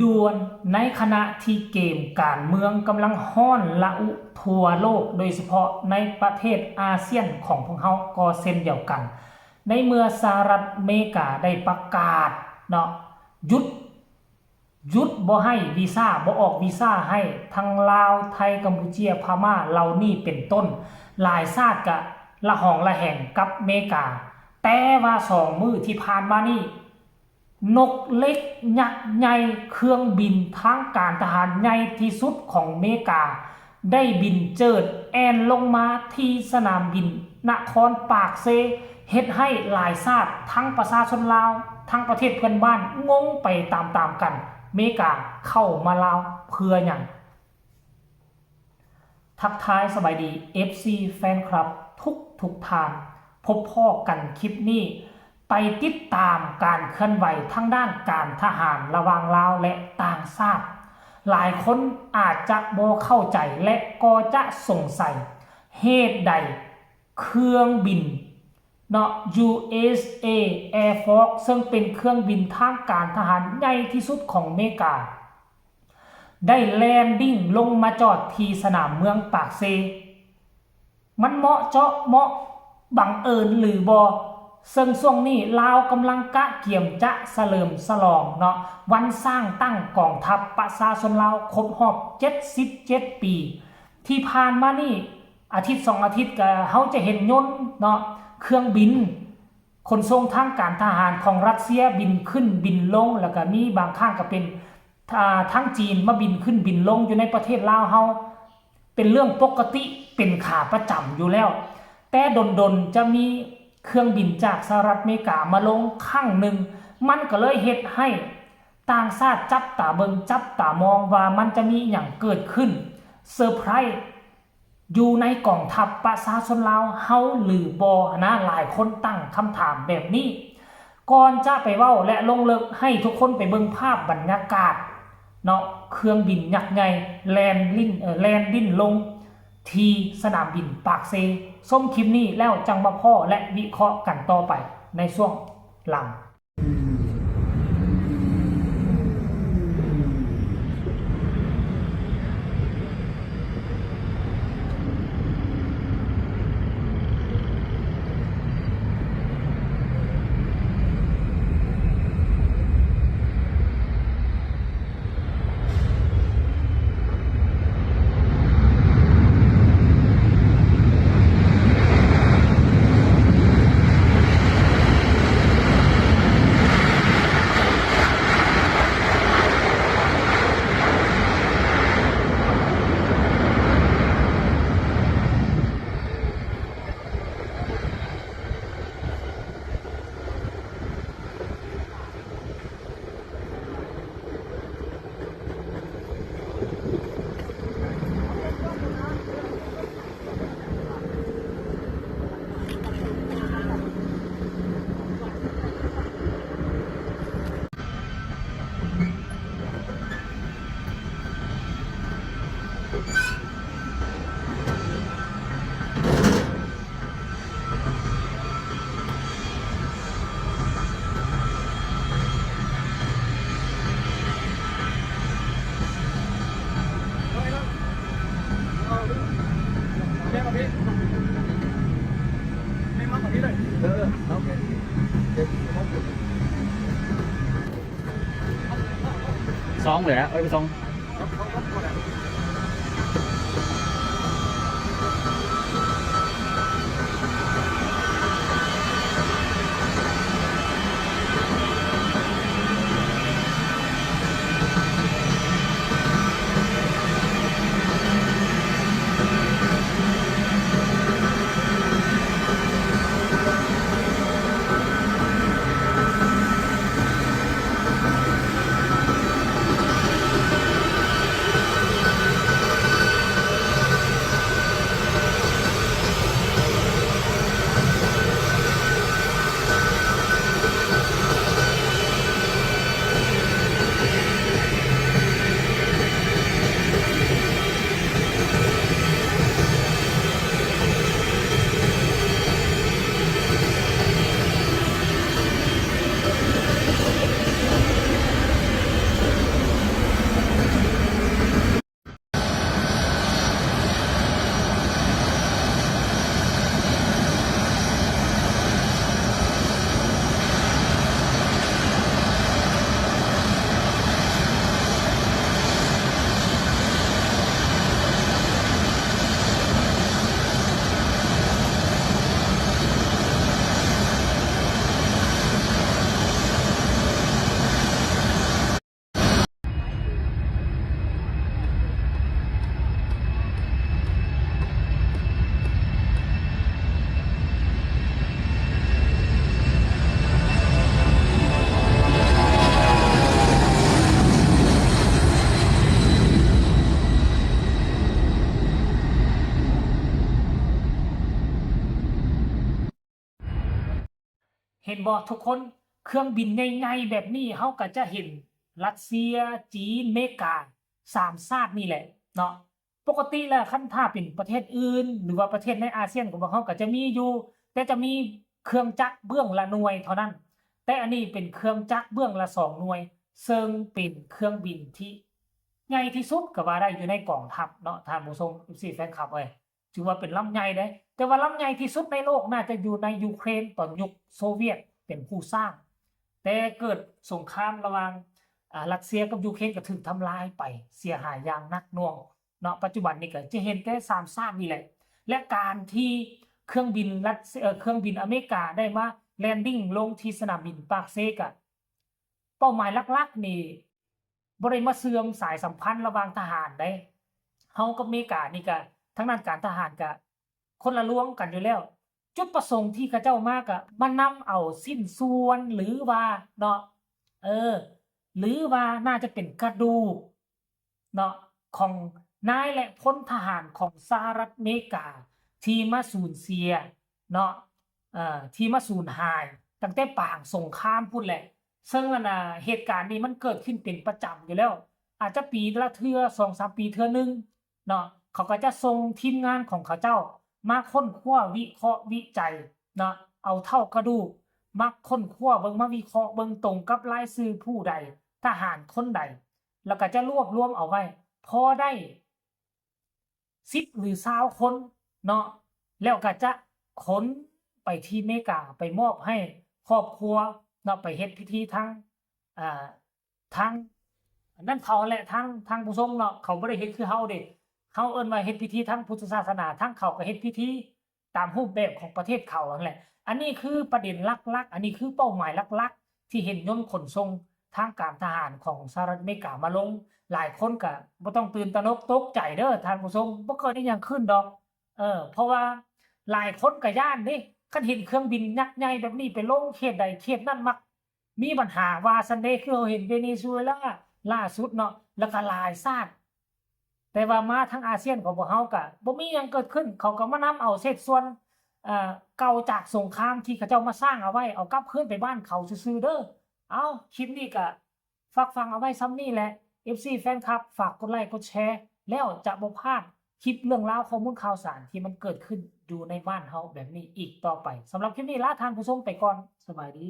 ด่วนในขณะที่เกมการเมืองกำลังฮ้อนระอุทั่วโลกโดยเฉพาะในประเทศอาเซียนของพวกเราก็เช่นเดียวกันในเมื่อสหรัฐอเมริกาได้ประกาศเนาะหยุดบ่ให้วีซ่าบ่ออกวีซ่าให้ทั้งลาวไทยกัมพูชาพม่าเหล่านี้เป็นต้นหลายชาติก็ละหองละแหงกับอเมริกาแต่ว่า2 มื้อที่ผ่านมานี่นกเล็กยักษ์ใหญ่เครื่องบินทางการทหารใหญ่ที่สุดของอเมริกาได้บินเจิดแอนลงมาที่สนามบินนครปากเซเฮ็ดให้หลายชาติทั้งประชาชนลาวทั้งประเทศเพื่อนบ้านงงไปตามๆกันอเมริกาเข้ามาลาวเพื่ออย่างทักทายสบายดี FC แฟนคลับทุกทานพบพ่อกันคลิปนี้ไปติดตามการเคลื่อนไหวทางด้านการทหารระหว่างลาวและต่างชาติหลายคนอาจจะบ่เข้าใจและก็จะสงสัยเหตุใดเครื่องบินเนาะ USA Air Force ซึ่งเป็นเครื่องบินทางการทหารใหญ่ที่สุดของอเมริกาได้แลนดิ้งลงมาจอดที่สนามเมืองปากเซมันเหมาะเจาะเหมาะบังเอิญหรือบ่ซึ่งช่วงนี้ลาวกำลังกะเกี่ยมจะเฉลิมฉลองเนาะวันสร้างตั้งกองทัพประชาชนลาวครบรอบ77 ปีที่ผ่านมานี่อาทิตย์2 อาทิตย์ก็เฮาจะเห็นยนต์เนาะเครื่องบินขนส่งทางการทหารของรัสเซียบินขึ้นบินลงแล้วก็มีบางครั้งก็เป็นทั้งจีนมาบินขึ้นบินลงอยู่ในประเทศลาวเฮาเป็นเรื่องปกติเป็นขาประจำอยู่แล้วแต่ดนจะมีเครื่องบินจากสหรัฐอเมริกามาลงครั้งหนึ่งมันก็เลยเฮ็ดให้ต่างชาติจับตาเบิงจับตามองว่ามันจะมีอย่างเกิดขึ้นเซอร์ไพรส์อยู่ในกองทัพประชาชนลาวเฮาหรือบ่นะหลายคนตั้งคำถามแบบนี้ก่อนจะไปเว้าและลงลึกให้ทุกคนไปเบิ่งภาพบรรยากาศเนาะเครื่องบินยักษ์ใหญ่แลนดิ้นลงที่สนามบินปากเซส้มคลิปนี้แล้วจังมาพ่อและวิเคราะห์กันต่อไปในช่วงหลัง ซองเลยนะไปซอง บ่ทุกคนเครื่องบินใหญ่ๆแบบนี้เฮาก็จะเห็นรัสเซียจีนอเมริกา3ชาตินี่แหละเนาะปกติแล้วคันถ้าเป็นประเทศอื่นหรือว่าประเทศในอาเซียนของพวกเขาก็จะมีอยู่แต่จะมีเครื่องจักรเบื้องละหน่วยเท่านั้นแต่อันนี้เป็นเครื่องจักรเบื้องละ2หน่วยซึ่งเป็นเครื่องบินที่ใหญ่ที่สุดก็ว่าได้อยู่ในกองทัพเนาะท่านผู้ชม FC แฟนคลับเอ้ยถือว่าเป็นลำใหญ่เด้แต่ว่าลำใหญ่ที่สุดในโลกน่าจะอยู่ในยูเครนตอนยุคโซเวียตเป็นผู้สร้างแต่เกิดสงครามระหว่างรัสเซียกับยูเครนก็ถูกทำลายไปเสียหายอย่างหนักหน่วงเนาะปัจจุบันนี้ก็จะเห็นแต่3ชาตินี่แหละและการที่เครื่องบินเครื่องบินอเมริกาได้มาแลนดิ้งลงที่สนามบินปากเซกอะเป้าหมายหลักๆนี่บ่ได้มาเสื่อมสายสัมพันธ์ระหว่างทหารได้เฮากับอเมริกานี่ก็ทางด้านการทหารก็คนละร่วมกันอยู่แล้วจุดประสงค์ที่เขาเจ้ามาก็มานำเอาสิ้นส่วนหรือว่าเนาะหรือว่าน่าจะเป็นกระดูกเนาะของนายและพลทหารของสหรัฐอเมริกาที่มาสูญเสียเนาะที่มาสูญหายตั้งแต่ปางสงครามพู้นแหละซึ่งเหตุการณ์นี้มันเกิดขึ้นเป็นประจำอยู่แล้วอาจจะปีละเทื่อ 2-3 ปีเทื่อนึงเนาะเขาก็จะส่งทีมงานของเขาเจ้ามาค้นคว้าวิเคราะห์วิจัยเนาะเอาเท่ากระดูกมาค้นคว้าเบิ่งมาวิเคราะห์เบิ่งตรงกับรายชื่อผู้ใดทหารคนใดแล้วก็จะรวบรวมเอาไว้พอได้10หรือ20คนเนาะแล้วก็จะขนไปที่อเมริกาไปมอบให้ครอบครัวเนาะไปเฮ็ดพิธีทางทางนั่นเขาแหละทางผู้ทรงเนาะเขาบ่ได้เฮ็ดคือเฮาเด้เฮาเอิ้นว่าเฮ็ดพิธีทางพุทธศาสนาทางเขาก็เฮ็ดพิธีตามรูปแบบของประเทศเขานั่นแหละอันนี้คือประเด็นหลักๆอันนี้คือเป้าหมายหลักๆที่เห็นยนต์ขนส่งทางการทหารของสหรัฐอเมริกามาลงหลายคนก็บ่ต้องตื่นตระหนกตกใจเด้อท่านผู้ชมบ่เกิดอีหยังขึ้นดอกเพราะว่าหลายคนก็ย้านเด้คันเห็นเครื่องบินยักษ์ใหญ่แบบนี้ไปลงเขตใดเขตนั้นมักมีปัญหาว่าซันเดย์คือเราเห็นเวเนซุเอลาล่าสุดเนาะแล้วก็หลายชาติแต่ว่ามาทางอาเซียนของพวกเฮาก็บ่มีหยังเกิดขึ้นเขาก็มานำเอาเศษส่วนเก่าจากสงครามที่เขาเจ้ามาสร้างเอาไว้เอากลับคืนไปบ้านเขาซื่อๆเด้อเอาคลิปนี้ก็ฝากฟังเอาไว้ส่ำนี้แหละ FC แฟนคลับฝากกดไลค์กดแชร์แล้วจะบ่พลาดคลิปเรื่องราวข้อมูลข่าวสารที่มันเกิดขึ้นอยู่ในบ้านเฮาแบบนี้อีกต่อไปสำหรับคลิปนี้ลาท่านผู้ชมไปก่อนสบายดี